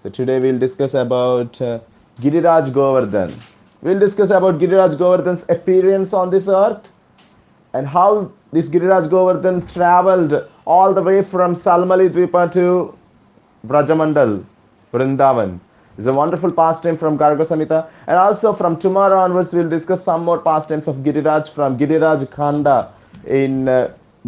So today we'll discuss about Giriraj Govardhan. We'll discuss about Giriraj Govardhan's appearance on this earth and how this Giriraj Govardhan traveled all the way from Salmali Dvipa to Vrajamandal, Vrindavan. It's a wonderful pastime from Garga Samhita. And also from tomorrow onwards, we'll discuss some more pastimes of Giriraj from Giriraj Khanda in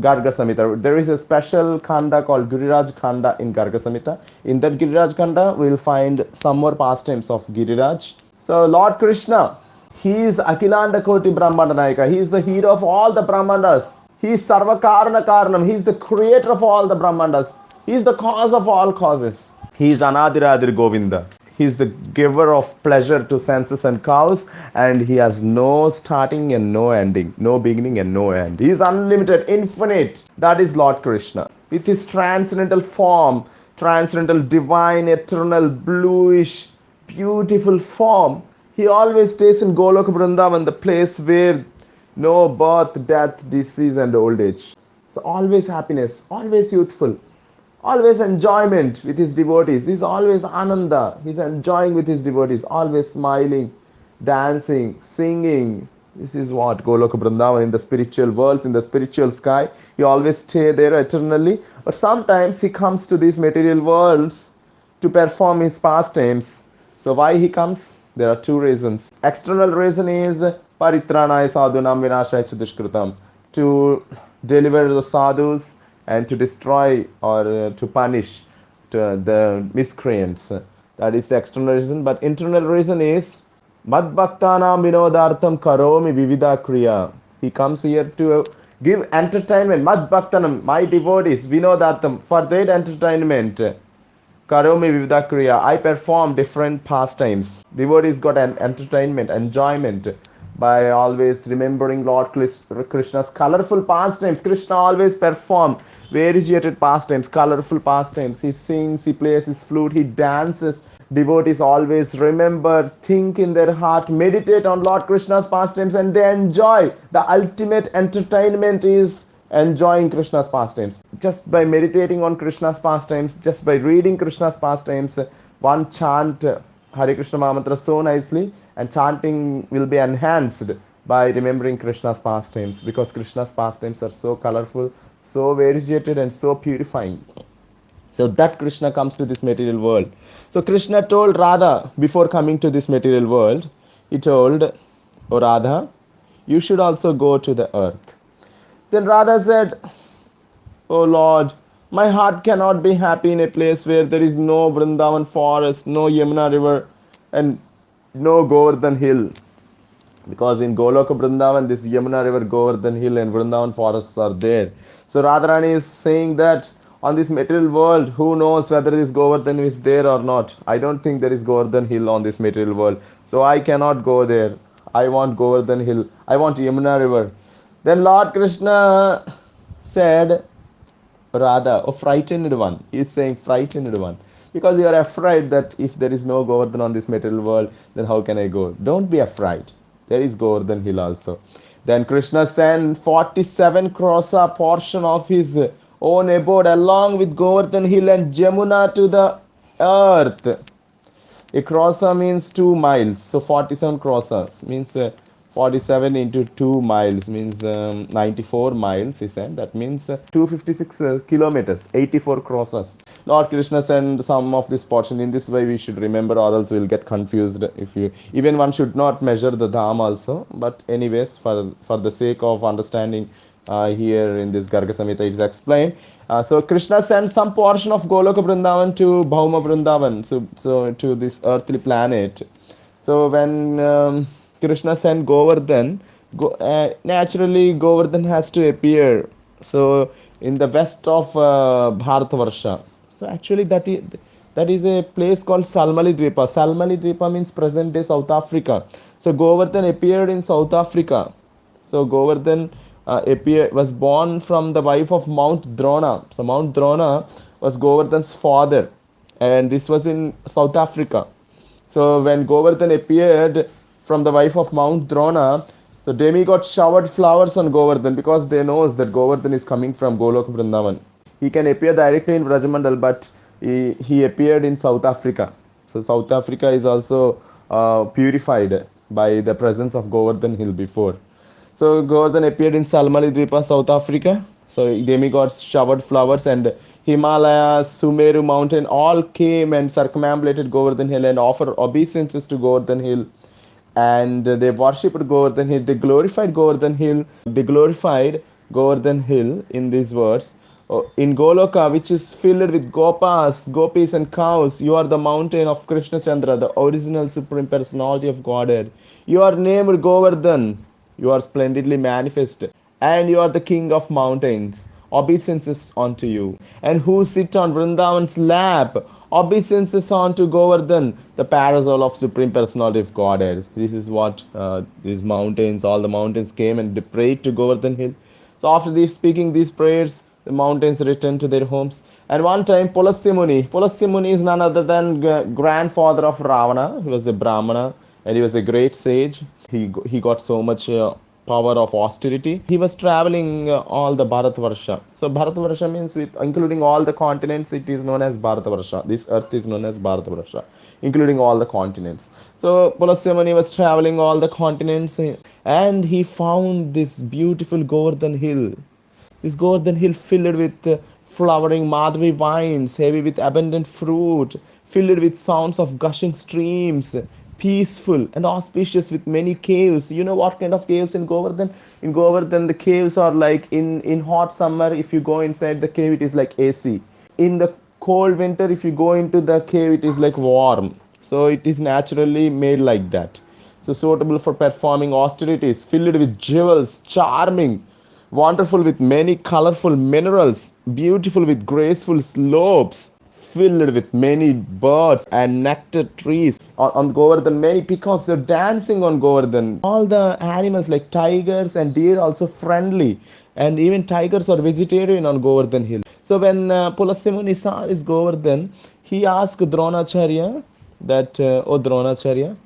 Garga Samhita. There is a special Khanda called Giriraj Khanda in Garga Samhita. In that Giriraj Khanda, we'll find some more pastimes of Giriraj. So Lord Krishna, he is Akilanda Koti Brahmanda Nayaka. He is the hero of all the Brahmandas. He is Sarvakarna Karanam. He is the creator of all the Brahmandas. He is the cause of all causes. He is Anadiradir Govinda. He is the giver of pleasure to senses and cows, and he has no starting and no ending, no beginning and no end. He is unlimited, infinite. That is Lord Krishna. With his transcendental form, transcendental, divine, eternal, bluish, beautiful form, he always stays in Golok Vrindavan, the place where no birth, death, disease, and old age. So always happiness, always youthful, always enjoyment with his devotees. He's always Ananda. He's enjoying with his devotees, always smiling, dancing, singing. This is what Goloka Vrindavan in the spiritual worlds, in the spiritual sky. He always stay there eternally. But sometimes he comes to these material worlds to perform his pastimes. So why he comes? There are two reasons. External reason is paritranaya sadhunam vinashaya dushkritam, to deliver the sadhus and to destroy or to punish the miscreants. That is the external reason. But internal reason is Mad Bhaktanam Vinodartham Karomi Vivida Kriya. He comes here to give entertainment. Mad Bhaktanam, my devotees, Vinodartham, for their entertainment. Karomi Vivida Kriya. I perform different pastimes. Devotees got an entertainment, enjoyment by always remembering Lord Krishna's colorful pastimes. Krishna always perform variegated pastimes, colorful pastimes. He sings, he plays his flute, he dances. Devotees always remember, think in their heart, meditate on Lord Krishna's pastimes, and they enjoy. The ultimate entertainment is enjoying Krishna's pastimes. Just by meditating on Krishna's pastimes, just by reading Krishna's pastimes, one chant Hare Krishna Mahamantra so nicely, and chanting will be enhanced by remembering Krishna's pastimes, because Krishna's pastimes are so colorful, so variegated, and so purifying. So that Krishna comes to this material world. So Krishna told Radha before coming to this material world, he told, "O Radha, you should also go to the earth." Then Radha said, "Oh Lord, my heart cannot be happy in a place where there is no Vrindavan forest, no Yamuna river, and no Govardhan hill. Because in Goloka Vrindavan, this Yamuna river, Govardhan hill, and Vrindavan forests are there." So Radharani is saying that on this material world, who knows whether this Govardhan is there or not? I don't think there is Govardhan hill on this material world. So I cannot go there. I want Govardhan hill. I want Yamuna river. Then Lord Krishna said, "Radha, oh frightened one." He is saying, frightened one. Because you are afraid that if there is no Govardhan on this material world, then how can I go? Don't be afraid. There is Govardhan hill also. Then Krishna sent 47 krosa portion of his own abode along with Govardhan hill and Jamuna to the earth. A crossa means 2 miles. So 47 crossas means 47 into 2 miles means 94 miles, he said. That means 256 kilometers, 84 crossas. Lord Krishna sent some of this portion. In this way we should remember, or else we'll get confused. If you, even one should not measure the dham also. But anyways, for the sake of understanding, here in this Garga Samhita it is explained. So Krishna sent some portion of Goloka Vrindavan to Bhauma Vrindavan, so to this earthly planet. So when Krishna sent Govardhan, naturally Govardhan has to appear. So in the west of Bharatavarsha. So actually that is a place called Salmali Dvipa. Salmali Dvipa means present day South Africa. So Govardhan appeared in South Africa. So Govardhan was born from the wife of Mount Drona. So Mount Drona was Govardhan's father, and this was in South Africa. So when Govardhan appeared from the wife of Mount Drona, the demigod showered flowers on Govardhan, because they knows that Govardhan is coming from Golok Vrindavan. He can appear directly in Vrajamandal, but he appeared in South Africa. So South Africa is also purified by the presence of Govardhan Hill before. So Govardhan appeared in Salmali Dvipa, South Africa. So demigods showered flowers, and Himalayas, Sumeru mountain all came and circumambulated Govardhan Hill and offered obeisances to Govardhan Hill, and they worshipped Govardhan Hill. They glorified Govardhan Hill. They glorified Govardhan Hill in these words. In Goloka, which is filled with gopas, gopis, and cows, you are the mountain of Krishna Chandra, the original supreme personality of Godhead. You are named Govardhan. You are splendidly manifest, and you are the king of mountains. Obeisances unto you. And who sit on Vrindavan's lap? Obeisances unto Govardhan, the parasol of Supreme Personality of Godhead. This is what these mountains, all the mountains came and they prayed to Govardhan Hill. So after these speaking these prayers, the mountains returned to their homes. And one time, Pulasya Muni is none other than grandfather of Ravana. He was a Brahmana and he was a great sage. He got so much power of austerity. He was traveling all the Bharatvarsha. So Bharatvarsha means with including all the continents, it is known as Bharatvarsha. This earth is known as Bharatvarsha, including all the continents. So Pulasya Muni was traveling all the continents and he found this beautiful Govardhan hill. This Govardhan hill filled with flowering Madhvi vines, heavy with abundant fruit, filled with sounds of gushing streams, peaceful and auspicious with many caves. You know what kind of caves in Govardhan? In Govardhan, the caves are like in hot summer, if you go inside the cave, it is like AC. In the cold winter, if you go into the cave, it is like warm. So it is naturally made like that. So suitable for performing austerities, filled with jewels, charming, wonderful with many colorful minerals, beautiful with graceful slopes, filled with many birds and nectar trees. On Govardhan, many peacocks are dancing on Govardhan. All the animals like tigers and deer also friendly, and even tigers are vegetarian on Govardhan Hill. So when Pulasimuni saw this Govardhan, he asked Dronacharya that, oh Dronacharya,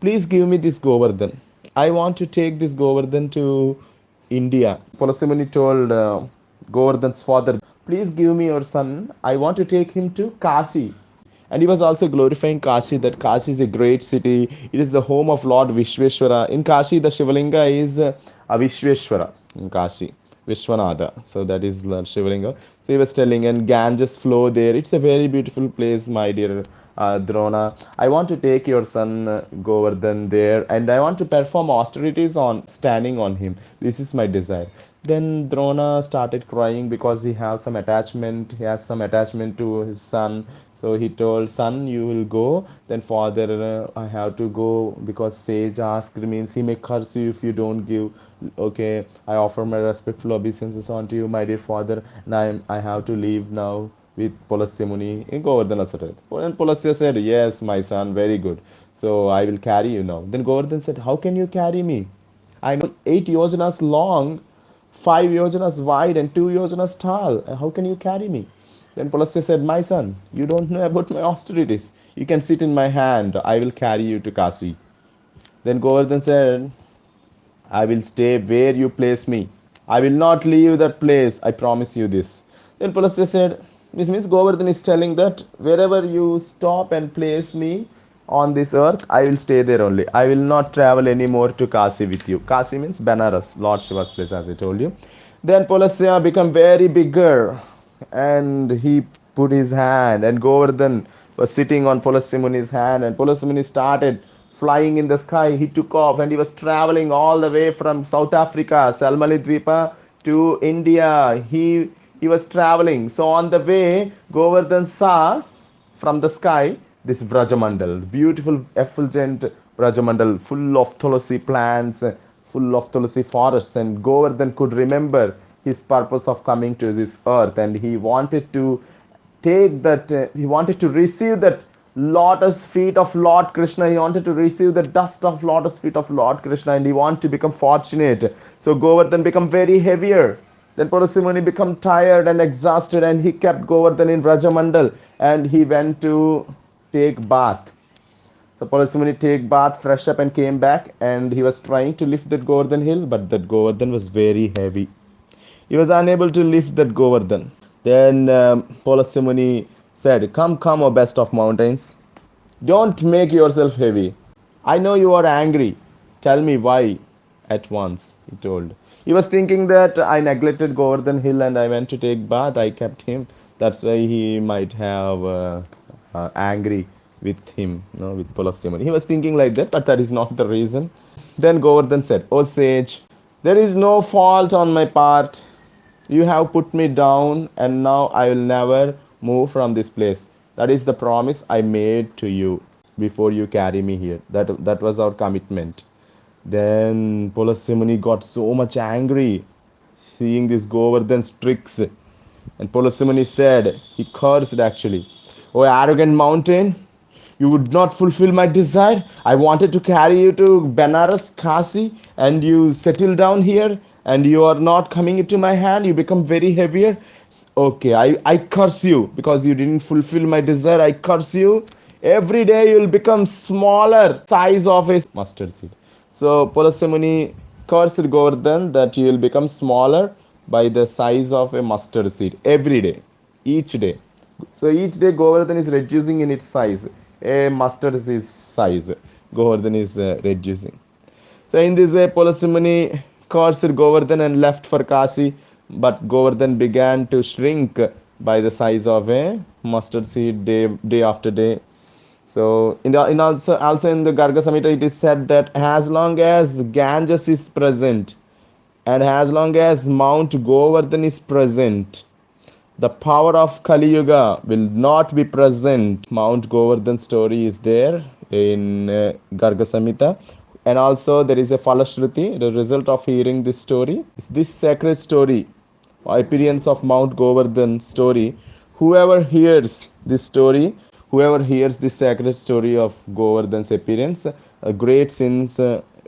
please give me this Govardhan. I want to take this Govardhan to India. Pulasimuni told Govardhan's father, please give me your son. I want to take him to Kashi. And he was also glorifying Kashi, that Kashi is a great city. It is the home of Lord Vishweshwara. In Kashi, the Shivalinga is Avishweshwara in Kashi. Vishwanatha. So that is Lord Shivalinga. So he was telling, and Ganges flow there. It's a very beautiful place, my dear Drona. I want to take your son Govardhan there, and I want to perform austerities on standing on him. This is my desire. Then Drona started crying because he has some attachment. He has some attachment to his son. So he told, son, you will go. Then father, I have to go because sage asked, means he may curse you if you don't give. Okay, I offer my respectful obeisances unto you, my dear father, and I have to leave now with Pulasya Muni in Govardhan Asara. And Pulasya said, yes, my son, very good. So I will carry you now. Then Govardhan said, how can you carry me? I'm 8 yojanas long, 5 yojanas wide, and 2 yojanas tall. How can you carry me? Then Pulasya said, my son, you don't know about my austerities. You can sit in my hand. I will carry you to Kasi. Then Govardhan said, I will stay where you place me. I will not leave that place. I promise you this. Then Pulasya said, this means Govardhan is telling that wherever you stop and place me on this earth, I will stay there only. I will not travel anymore to Kasi with you. Kasi means Benares, Lord Shiva's place, as I told you. Then Pulasya became very bigger and he put his hand, and Govardhan was sitting on Pulasymuni's hand, and Pulasyamuni started flying in the sky. He took off and he was traveling all the way from South Africa, Salmali Dvipa, to India. He was traveling. So on the way, Govardhan saw from the sky this Vrajamandal, beautiful effulgent Vrajamandal, full of Tulasi plants, full of Tulasi forests. And Govardhan could remember his purpose of coming to this earth, and he wanted to take that, he wanted to receive that lotus feet of Lord Krishna. He wanted to receive the dust of lotus feet of Lord Krishna, and he wanted to become fortunate. So Govardhan become very heavier. Then Parasimuni become tired and exhausted, and he kept Govardhan in Rajamandal, and he went to take bath. So Parasimuni take bath, fresh up, and came back, and he was trying to lift that Govardhan hill, but that Govardhan was very heavy. He was unable to lift that Govardhan. Then Pulasimuni said, "Come, come, O best of mountains. Don't make yourself heavy. I know you are angry. Tell me why at once," he told. He was thinking that I neglected Govardhan Hill and I went to take bath. I kept him. That's why he might have angry with him, with Pulasthimani. He was thinking like that, but that is not the reason. Then Govardhan said, "O sage, there is no fault on my part. You have put me down, and now I will never move from this place. That is the promise I made to you before you carry me here. That was our commitment." Then Pulasimuni got so much angry seeing this Govardhan's tricks. And Pulasimuni said, he cursed actually, "O arrogant mountain, you would not fulfill my desire. I wanted to carry you to Benares, Kasi, and you settle down here, and you are not coming into my hand. You become very heavier. Okay, I curse you because you didn't fulfill my desire. I curse you. Every day you will become smaller, size of a mustard seed." So Pulasamuni cursed Govardhan that you will become smaller by the size of a mustard seed every day, each day. So each day Govardhan is reducing in its size. A mustard is size. Govardhan is reducing. So in this way, Pulasimuni cursed Govardhan and left for Kasi, but Govardhan began to shrink by the size of a mustard seed day after day. So in also in the Garga Samhita it is said that as long as Ganges is present and as long as Mount Govardhan is present, the power of Kali Yuga will not be present. Mount Govardhan story is there in Garga Samhita. And also there is a Falashruti, the result of hearing this story. This sacred story, appearance of Mount Govardhan story, whoever hears this story, whoever hears this sacred story of Govardhan's appearance, great sins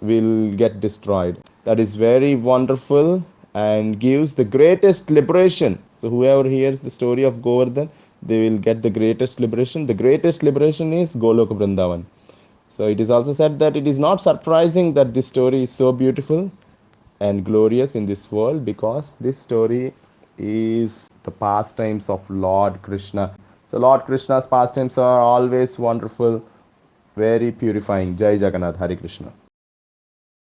will get destroyed. That is very wonderful and gives the greatest liberation. So whoever hears the story of Govardhan, they will get the greatest liberation. The greatest liberation is Goloka Vrindavan. So it is also said that it is not surprising that this story is so beautiful and glorious in this world, because this story is the pastimes of Lord Krishna. So Lord Krishna's pastimes are always wonderful, very purifying. Jai Jagannath, Hare Krishna.